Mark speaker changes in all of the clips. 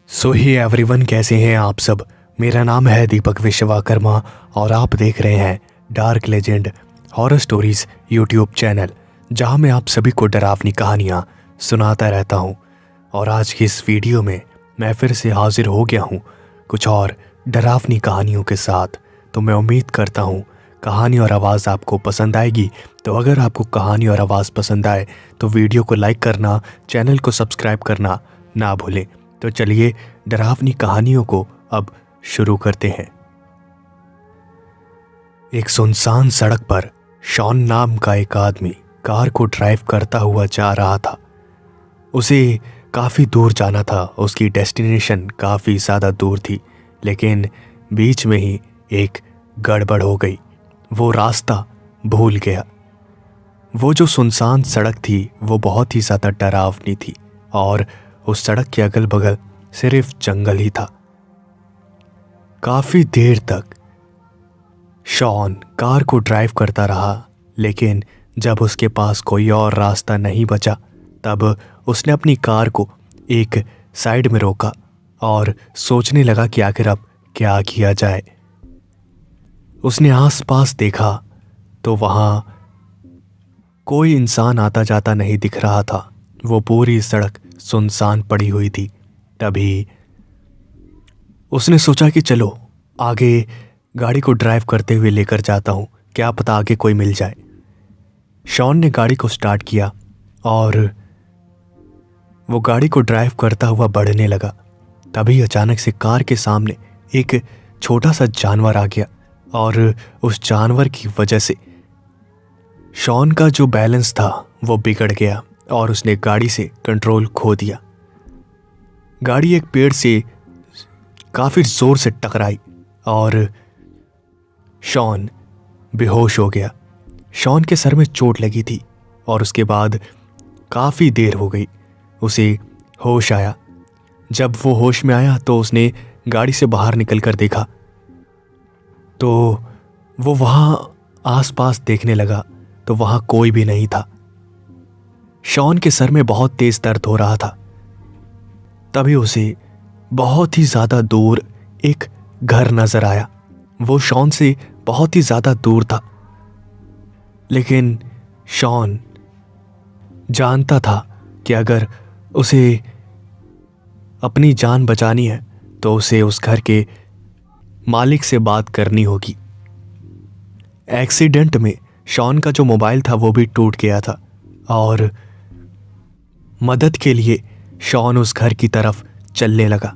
Speaker 1: सो ही everyone, कैसे हैं आप सब। मेरा नाम है दीपक विश्वकर्मा और आप देख रहे हैं dark legend horror stories YouTube channel, जहां मैं आप सभी को डरावनी कहानियां सुनाता रहता हूं। और आज की इस वीडियो में मैं फिर से हाजिर हो गया हूं कुछ और डरावनी कहानियों के साथ। तो मैं उम्मीद करता हूं कहानी और आवाज़ आपको पसंद आएगी। तो अगर आपको कहानी और आवाज़ पसंद आए तो वीडियो को लाइक करना, चैनल को सब्सक्राइब करना ना भूलें। तो चलिए डरावनी कहानियों को अब शुरू करते हैं। एक सुनसान सड़क पर शॉन नाम का एक आदमी कार को ड्राइव करता हुआ जा रहा था। उसे काफ़ी दूर जाना था, उसकी डेस्टिनेशन काफ़ी ज़्यादा दूर थी, लेकिन बीच में ही एक गड़बड़ हो गई। वो रास्ता भूल गया। वो जो सुनसान सड़क थी वो बहुत ही ज़्यादा डरावनी थी और उस सड़क के अगल बगल सिर्फ जंगल ही था। काफ़ी देर तक शॉन कार को ड्राइव करता रहा, लेकिन जब उसके पास कोई और रास्ता नहीं बचा तब उसने अपनी कार को एक साइड में रोका और सोचने लगा कि आखिर अब क्या किया जाए। उसने आसपास देखा तो वहाँ कोई इंसान आता जाता नहीं दिख रहा था। वो पूरी सड़क सुनसान पड़ी हुई थी। तभी उसने सोचा कि चलो आगे गाड़ी को ड्राइव करते हुए लेकर जाता हूँ, क्या पता आगे कोई मिल जाए। शॉन ने गाड़ी को स्टार्ट किया और वो गाड़ी को ड्राइव करता हुआ बढ़ने लगा। तभी अचानक से कार के सामने एक छोटा सा जानवर आ गया और उस जानवर की वजह से शॉन का जो बैलेंस था वो बिगड़ गया और उसने गाड़ी से कंट्रोल खो दिया। गाड़ी एक पेड़ से काफ़ी ज़ोर से टकराई और शॉन बेहोश हो गया। शॉन के सर में चोट लगी थी और उसके बाद काफ़ी देर हो गई उसे होश आया। जब वो होश में आया तो उसने गाड़ी से बाहर निकलकर देखा तो वो वहाँ आसपास देखने लगा तो वहाँ कोई भी नहीं था। शॉन के सर में बहुत तेज दर्द हो रहा था। तभी उसे बहुत ही ज़्यादा दूर एक घर नज़र आया। वो शॉन से बहुत ही ज़्यादा दूर था, लेकिन शॉन जानता था कि अगर उसे अपनी जान बचानी है तो उसे उस घर के मालिक से बात करनी होगी। एक्सीडेंट में शॉन का जो मोबाइल था वो भी टूट गया था और मदद के लिए शॉन उस घर की तरफ चलने लगा।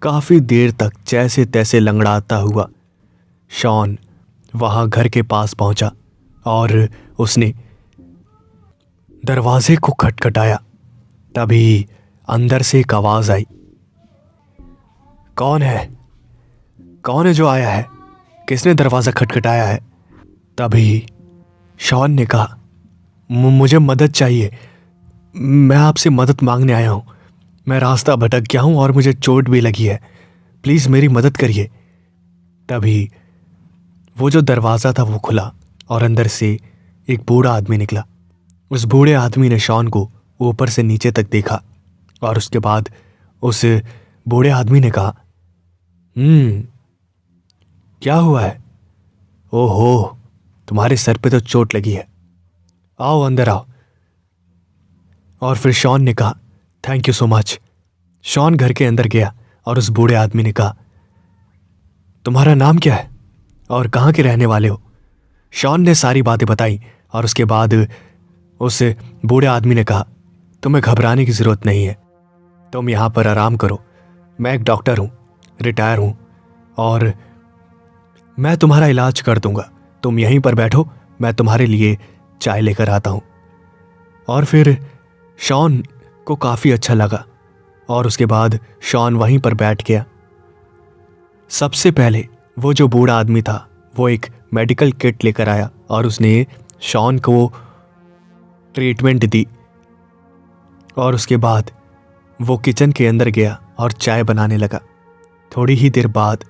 Speaker 1: काफ़ी देर तक जैसे तैसे लंगड़ाता हुआ शॉन वहाँ घर के पास पहुँचा और उसने दरवाजे को खटखटाया। तभी अंदर से एक आवाज़ आई, कौन है? कौन है जो आया है? किसने दरवाज़ा खटखटाया है? तभी शॉन ने कहा, मुझे मदद चाहिए, मैं आपसे मदद मांगने आया हूँ। मैं रास्ता भटक गया हूँ और मुझे चोट भी लगी है, प्लीज़ मेरी मदद करिए। तभी वो जो दरवाज़ा था वो खुला और अंदर से एक बूढ़ा आदमी निकला। उस बूढ़े आदमी ने शॉन को ऊपर से नीचे तक देखा और उसके बाद उस बूढ़े आदमी ने कहा, क्या हुआ है? ओहो, तुम्हारे सर पे तो चोट लगी है, आओ अंदर आओ। और फिर शॉन ने कहा, thank you so much. Shawn घर के अंदर गया और उस बूढ़े आदमी ने कहा, तुम्हारा नाम क्या है और कहाँ के रहने वाले हो? शॉन ने सारी बातें बताई और उसके बाद उस बूढ़े आदमी ने कहा, तुम्हें घबराने की ज़रूरत नहीं है, तुम यहाँ पर आराम करो। मैं एक डॉक्टर हूँ, रिटायर हूँ और मैं तुम्हारा इलाज कर दूँगा। तुम यहीं पर बैठो, मैं तुम्हारे लिए चाय लेकर आता हूँ। और फिर शॉन को काफ़ी अच्छा लगा और उसके बाद शॉन वहीं पर बैठ गया। सबसे पहले वो जो बूढ़ा आदमी था वो एक मेडिकल किट लेकर आया और उसने शॉन को ट्रीटमेंट दी। और उसके बाद वो किचन के अंदर गया और चाय बनाने लगा। थोड़ी ही देर बाद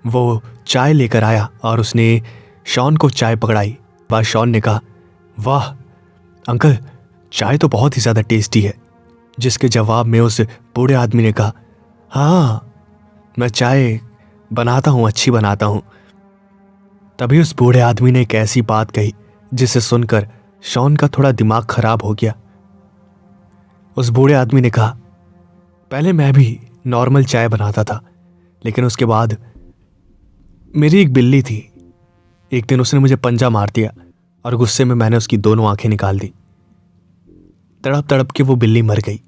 Speaker 1: वो चाय लेकर आया और उसने शॉन को चाय पकड़ाई। बाद शॉन ने कहा, वाह अंकल, चाय तो बहुत ही ज़्यादा टेस्टी है। जिसके जवाब में उस बूढ़े आदमी ने कहा, हाँ मैं चाय बनाता हूँ, अच्छी बनाता हूँ। तभी उस बूढ़े आदमी ने एक ऐसी बात कही जिसे सुनकर शॉन का थोड़ा दिमाग खराब हो गया। उस बूढ़े आदमी ने कहा, पहले मैं भी नॉर्मल चाय बनाता था, लेकिन उसके बाद मेरी एक बिल्ली थी। एक दिन उसने मुझे पंजा मार दिया और गुस्से में मैंने उसकी दोनों आंखें निकाल दी। तड़प तड़प के वो बिल्ली मर गई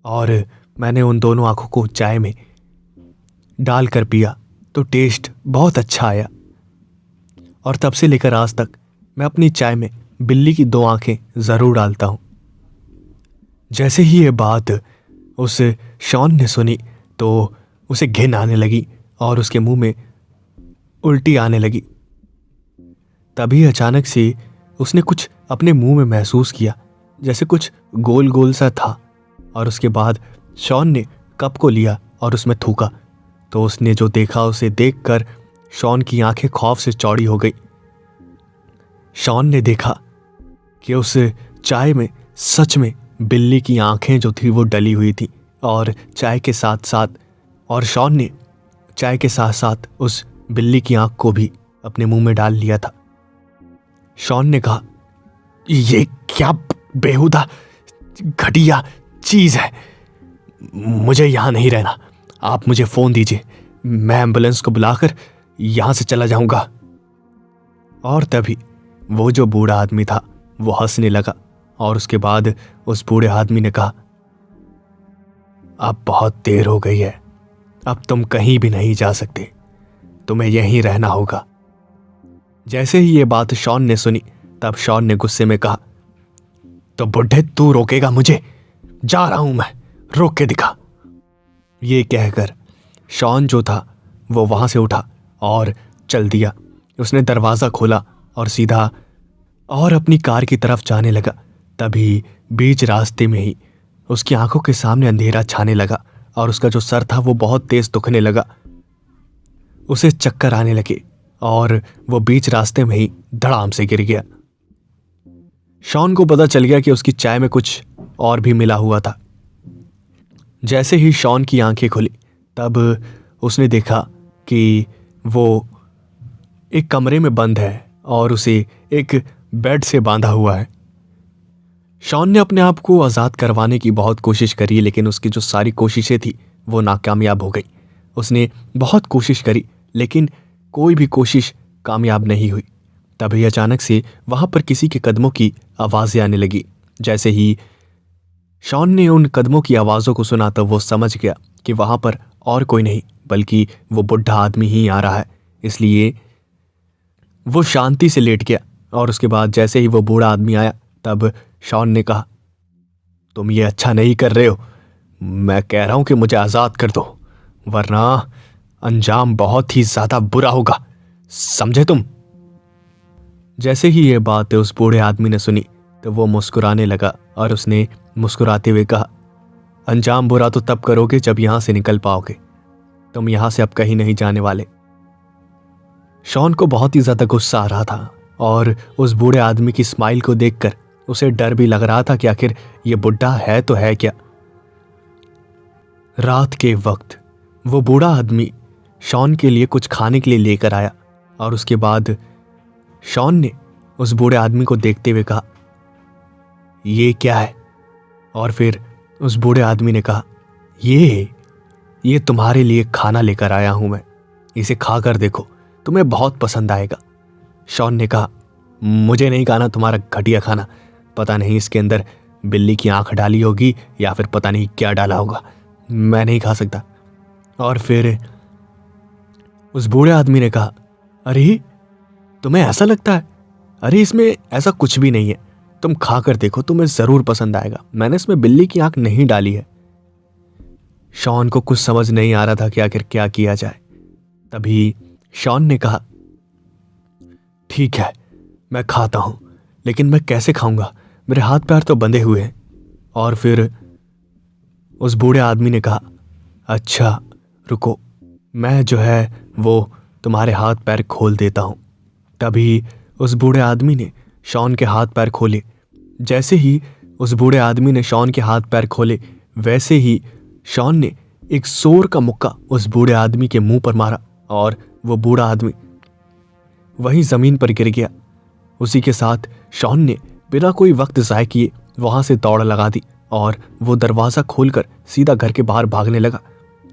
Speaker 1: और मैंने उन दोनों आंखों को चाय में डाल कर पिया तो टेस्ट बहुत अच्छा आया, और तब से लेकर आज तक मैं अपनी चाय में बिल्ली की 2 आंखें ज़रूर डालता हूँ। जैसे ही ये बात उस शॉन ने सुनी तो उसे घिन आने लगी और उसके मुंह में उल्टी आने लगी। तभी अचानक से उसने कुछ अपने मुंह में महसूस किया, जैसे कुछ गोल गोल सा था, और उसके बाद शॉन ने कप को लिया और उसमें थूका तो उसने जो देखा उसे देखकर शॉन की आंखें खौफ से चौड़ी हो गई। शॉन ने देखा कि उस चाय में सच में बिल्ली की आंखें जो थी वो डली हुई थी, और चाय के साथ साथ उस बिल्ली की आंख को भी अपने मुंह में डाल लिया था। शॉन ने कहा, ये क्या बेहुदा घटिया चीज है, मुझे यहां नहीं रहना, आप मुझे फोन दीजिए, मैं एम्बुलेंस को बुलाकर यहां से चला जाऊंगा। और तभी वो जो बूढ़ा आदमी था वो हंसने लगा, और उसके बाद उस बूढ़े आदमी ने कहा, अब बहुत देर हो गई है, अब तुम कहीं भी नहीं जा सकते, तुम्हें यहीं रहना होगा। जैसे ही ये बात शॉन ने सुनी तब शॉन ने गुस्से में कहा, तो बुढ़े तू रोकेगा मुझे, जा रहा हूं मैं, रोक के दिखा। ये कहकर शॉन जो था वो वहां से उठा और चल दिया। उसने दरवाज़ा खोला और सीधा और अपनी कार की तरफ जाने लगा। तभी बीच रास्ते में ही उसकी आंखों के सामने अंधेरा छाने लगा और उसका जो सर था वो बहुत तेज दुखने लगा। उसे चक्कर आने लगे और वो बीच रास्ते में ही धड़ाम से गिर गया। शॉन को पता चल गया कि उसकी चाय में कुछ और भी मिला हुआ था। जैसे ही शॉन की आंखें खुली तब उसने देखा कि वो एक कमरे में बंद है और उसे एक बेड से बांधा हुआ है। शॉन ने अपने आप को आज़ाद करवाने की बहुत कोशिश करी, लेकिन उसकी जो सारी कोशिशें थी वो नाकामयाब हो गई। उसने बहुत कोशिश करी लेकिन कोई भी कोशिश कामयाब नहीं हुई। तभी अचानक से वहाँ पर किसी के कदमों की आवाज़ें आने लगी। जैसे ही शॉन ने उन कदमों की आवाज़ों को सुना तो वो समझ गया कि वहाँ पर और कोई नहीं बल्कि वो बुढ़ा आदमी ही आ रहा है। इसलिए वो शांति से लेट गया और उसके बाद जैसे ही वो बूढ़ा आदमी आया तब शॉन ने कहा, तुम ये अच्छा नहीं कर रहे हो, मैं कह रहा हूं कि मुझे आज़ाद कर दो, वरना अंजाम बहुत ही ज़्यादा बुरा होगा, समझे तुम। जैसे ही ये बात उस बूढ़े आदमी ने सुनी तो वो मुस्कुराने लगा और उसने मुस्कुराते हुए कहा, अंजाम बुरा तो तब करोगे जब यहां से निकल पाओगे, तुम यहां से अब कहीं नहीं जाने वाले। शॉन को बहुत ही ज़्यादा गुस्सा आ रहा था और उस बूढ़े आदमी की स्माइल को देखकर उसे डर भी लग रहा था कि आखिर ये बुढ़ा है तो है क्या। रात के वक्त वो बूढ़ा आदमी शॉन के लिए कुछ खाने के लिए लेकर आया और उसके बाद शॉन ने उस बूढ़े आदमी को देखते हुए कहा, ये क्या है। और फिर उस बूढ़े आदमी ने कहा, ये तुम्हारे लिए खाना लेकर आया हूं मैं, इसे खाकर देखो, तुम्हें बहुत पसंद आएगा। शॉन ने कहा, मुझे नहीं खाना तुम्हारा घटिया खाना, पता नहीं इसके अंदर बिल्ली की आंख डाली होगी या फिर पता नहीं क्या डाला होगा, मैं नहीं खा सकता। और फिर उस बूढ़े आदमी ने कहा, अरे तुम्हें ऐसा लगता है, अरे इसमें ऐसा कुछ भी नहीं है, तुम खा कर देखो, तुम्हें ज़रूर पसंद आएगा, मैंने इसमें बिल्ली की आंख नहीं डाली है। शॉन को कुछ समझ नहीं आ रहा था कि आखिर क्या किया जाए। तभी शॉन ने कहा, ठीक है मैं खाता हूं, लेकिन मैं कैसे खाऊंगा, मेरे हाथ पैर तो बंधे हुए हैं। और फिर उस बूढ़े आदमी ने कहा, अच्छा रुको, मैं जो है वो तुम्हारे हाथ पैर खोल देता हूं। तभी उस बूढ़े आदमी ने शॉन के हाथ पैर खोले। जैसे ही उस बूढ़े आदमी ने शॉन के हाथ पैर खोले वैसे ही शॉन ने एक जोर का मुक्का उस बूढ़े आदमी के मुंह पर मारा और वो बूढ़ा आदमी वहीं जमीन पर गिर गया। उसी के साथ शॉन ने बिना कोई वक्त ज़ाय किए वहां से दौड़ लगा दी और वो दरवाज़ा खोलकर सीधा घर के बाहर भागने लगा।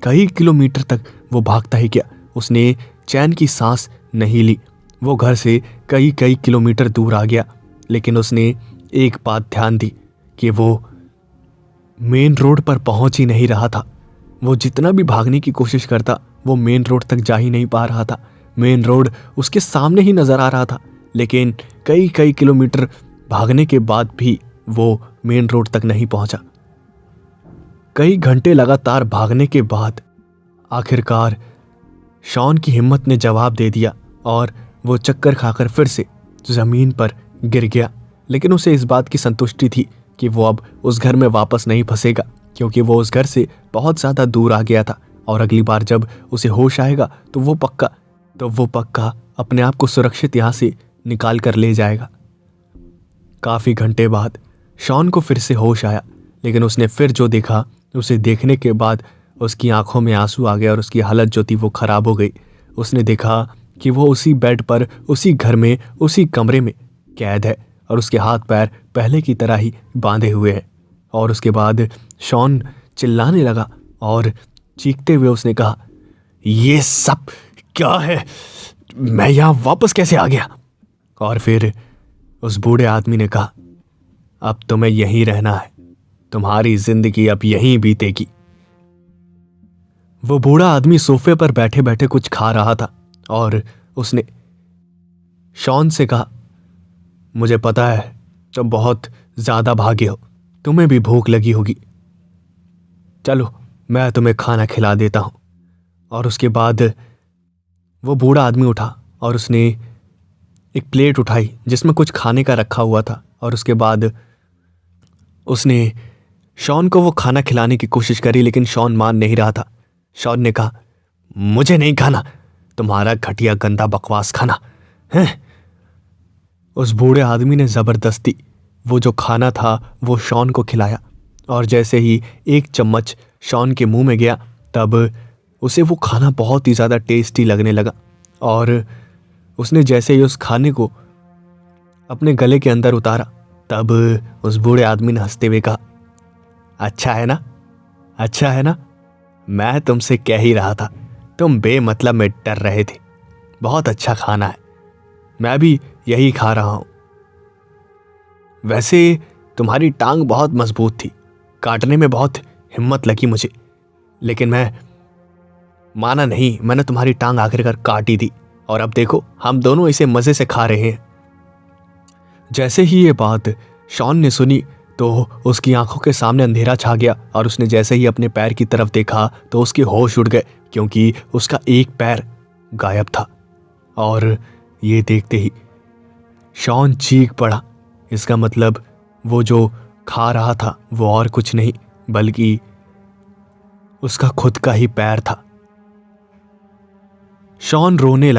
Speaker 1: कई किलोमीटर तक वो भागता ही गया। उसने चैन की सांस नहीं ली। वो घर से कई कई किलोमीटर दूर आ गया, लेकिन उसने एक बात ध्यान दी कि वो मेन रोड पर पहुंच ही नहीं रहा था। वो जितना भी भागने की कोशिश करता वो मेन रोड तक जा ही नहीं पा रहा था। मेन रोड उसके सामने ही नजर आ रहा था, लेकिन कई कई किलोमीटर भागने के बाद भी वो मेन रोड तक नहीं पहुंचा। कई घंटे लगातार भागने के बाद आखिरकार शॉन की हिम्मत ने जवाब दे दिया और वो चक्कर खाकर फिर से जमीन पर गिर गया। लेकिन उसे इस बात की संतुष्टि थी कि वो अब उस घर में वापस नहीं फंसेगा, क्योंकि वो उस घर से बहुत ज़्यादा दूर आ गया था और अगली बार जब उसे होश आएगा तो वो पक्का अपने आप को सुरक्षित यहाँ से निकाल कर ले जाएगा। काफ़ी घंटे बाद शॉन को फिर से होश आया, लेकिन उसने फिर जो देखा उसे देखने के बाद उसकी आंखों में आंसू आ गए और उसकी हालत जो थी वो ख़राब हो गई। उसने देखा कि वो उसी बेड पर, उसी घर में, उसी कमरे में कैद है और उसके हाथ पैर पहले की तरह ही बांधे हुए हैं। और उसके बाद शॉन चिल्लाने लगा और चीखते हुए उसने कहा, ये सब क्या है? मैं यहाँ वापस कैसे आ गया? और फिर उस बूढ़े आदमी ने कहा, अब तुम्हें यहीं रहना है, तुम्हारी जिंदगी अब यहीं बीतेगी। वो बूढ़ा आदमी सोफे पर बैठे बैठे कुछ खा रहा था और उसने शॉन से कहा, मुझे पता है तुम बहुत ज़्यादा भागे हो, तुम्हें भी भूख लगी होगी, चलो मैं तुम्हें खाना खिला देता हूँ। और उसके बाद वो बूढ़ा आदमी उठा और उसने एक प्लेट उठाई जिसमें कुछ खाने का रखा हुआ था और उसके बाद उसने शॉन को वो खाना खिलाने की कोशिश करी, लेकिन शॉन मान नहीं रहा था। शॉन ने कहा, मुझे नहीं खाना, तुम्हारा घटिया गंदा बकवास खाना है। उस बूढ़े आदमी ने ज़बरदस्ती वो जो खाना था वो शॉन को खिलाया और जैसे ही एक चम्मच शॉन के मुंह में गया तब उसे वो खाना बहुत ही ज़्यादा टेस्टी लगने लगा। और उसने जैसे ही उस खाने को अपने गले के अंदर उतारा तब उस बूढ़े आदमी ने हंसते हुए कहा, अच्छा है ना, अच्छा है ना, मैं तुमसे कह ही रहा था, तुम बेमतलब में डर रहे थे। बहुत अच्छा खाना है, मैं भी यही खा रहा हूं। वैसे तुम्हारी टांग बहुत मजबूत थी, काटने में बहुत हिम्मत लगी मुझे, लेकिन मैं माना नहीं, मैंने तुम्हारी टांग आखिरकार काटी दी और अब देखो हम दोनों इसे मज़े से खा रहे हैं। जैसे ही ये बात शॉन ने सुनी तो उसकी आंखों के सामने अंधेरा छा गया और उसने जैसे ही अपने पैर की तरफ देखा तो उसके होश उड़ गए, क्योंकि उसका एक पैर गायब था। और ये देखते ही शॉन चीख पड़ा। इसका मतलब वो जो खा रहा था वो और कुछ नहीं बल्कि उसका खुद का ही पैर था। शॉन रोने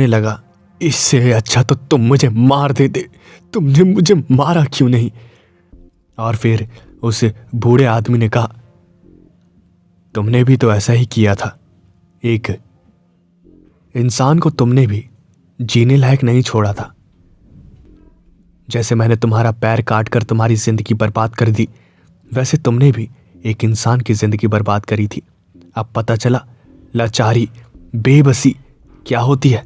Speaker 1: लगा, इससे अच्छा तो तुम मुझे मार देते, तुमने मुझे मारा क्यों नहीं? और फिर उस बूढ़े आदमी ने कहा, तुमने भी तो ऐसा ही किया था, एक इंसान को तुमने भी जीने लायक नहीं छोड़ा था। जैसे मैंने तुम्हारा पैर काटकर तुम्हारी जिंदगी बर्बाद कर दी, वैसे तुमने भी एक इंसान की जिंदगी बर्बाद करी थी। अब पता चला लाचारी, बेबसी क्या होती है।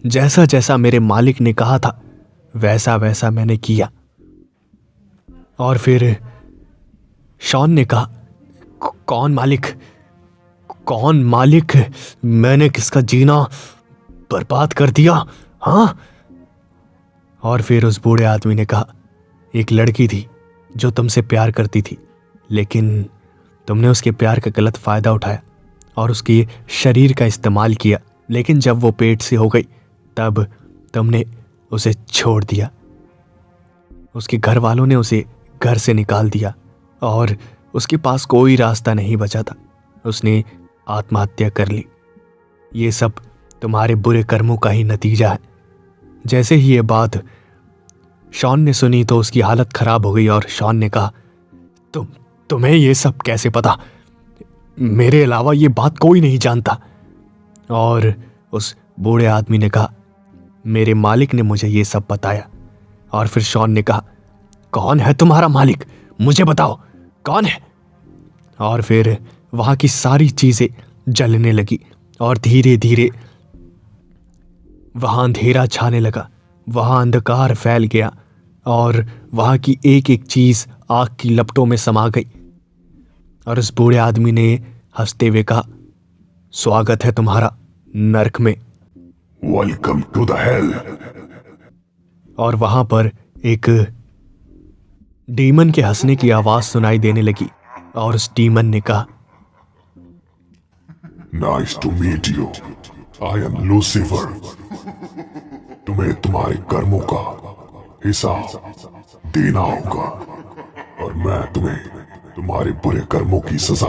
Speaker 1: जैसा जैसा मेरे मालिक ने कहा था वैसा वैसा मैंने किया। और फिर शॉन ने कहा, कौन मालिक? मैंने किसका जीना बर्बाद कर दिया? हाँ? और फिर उस बूढ़े आदमी ने कहा, एक लड़की थी जो तुमसे प्यार करती थी, लेकिन तुमने उसके प्यार का गलत फ़ायदा उठाया और उसके शरीर का इस्तेमाल किया, लेकिन जब वो पेट से हो गई तब तुमने उसे छोड़ दिया। उसके घर वालों ने उसे घर से निकाल दिया और उसके पास कोई रास्ता नहीं बचा था, उसने आत्महत्या कर ली। ये सब तुम्हारे बुरे कर्मों का ही नतीजा है। जैसे ही ये बात शॉन ने सुनी तो उसकी हालत खराब हो गई और शॉन ने कहा, तुम्हें ये सब कैसे पता? मेरे अलावा ये बात कोई नहीं जानता। और उस बूढ़े आदमी ने कहा, मेरे मालिक ने मुझे ये सब बताया। और फिर शॉन ने कहा, कौन है तुम्हारा मालिक? मुझे बताओ, कौन है? और फिर वहां की सारी चीजें जलने लगी और धीरे धीरे वहां अंधेरा छाने लगा, वहां अंधकार फैल गया और वहां की एक एक चीज आग की लपटों में समा गई। और उस बूढ़े आदमी ने हंसते हुए कहा, स्वागत है तुम्हारा नर्क में।
Speaker 2: Welcome to the hell.
Speaker 1: और वहां पर एक डीमन के हंसने की आवाज सुनाई देने लगी और उस डीमन ने कहा,
Speaker 2: nice to meet you, I am Lucifer. तुम्हें तुम्हारे कर्मों का हिसाब देना होगा और मैं तुम्हें तुम्हारे बुरे कर्मों की सजा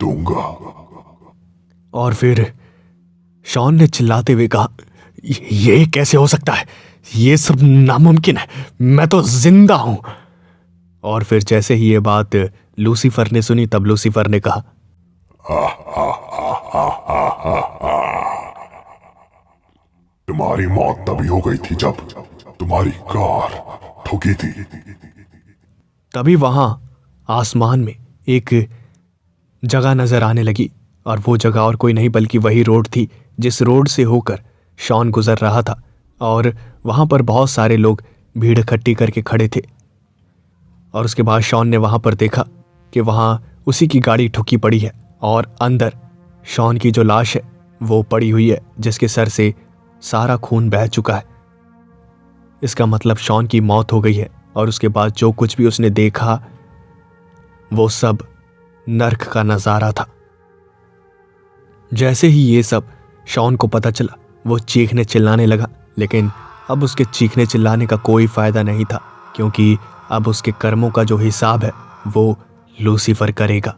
Speaker 2: दूंगा।
Speaker 1: और फिर शॉन ने चिल्लाते हुए कहा, ये कैसे हो सकता है? ये सब नामुमकिन है, मैं तो जिंदा हूं। और फिर जैसे ही ये बात लूसीफर ने सुनी तब लूसीफर ने कहा,
Speaker 2: तुम्हारी मौत तभी हो गई थी जब तुम्हारी कार ठुकी थी।
Speaker 1: तभी वहां आसमान में एक जगह नजर आने लगी और वो जगह और कोई नहीं बल्कि वही रोड थी जिस रोड से होकर शॉन गुजर रहा था। और वहां पर बहुत सारे लोग भीड़ इकट्ठी करके खड़े थे। और उसके बाद शॉन ने वहां पर देखा कि वहां उसी की गाड़ी ठुकी पड़ी है और अंदर शॉन की जो लाश है वो पड़ी हुई है, जिसके सर से सारा खून बह चुका है। इसका मतलब शॉन की मौत हो गई है। और उसके बाद जो कुछ भी उसने देखा वो सब नर्क का नजारा था। जैसे ही ये सब शॉन को पता चला वो चीखने चिल्लाने लगा, लेकिन अब उसके चीखने चिल्लाने का कोई फायदा नहीं था, क्योंकि अब उसके कर्मों का जो हिसाब है वो लूसीफर करेगा।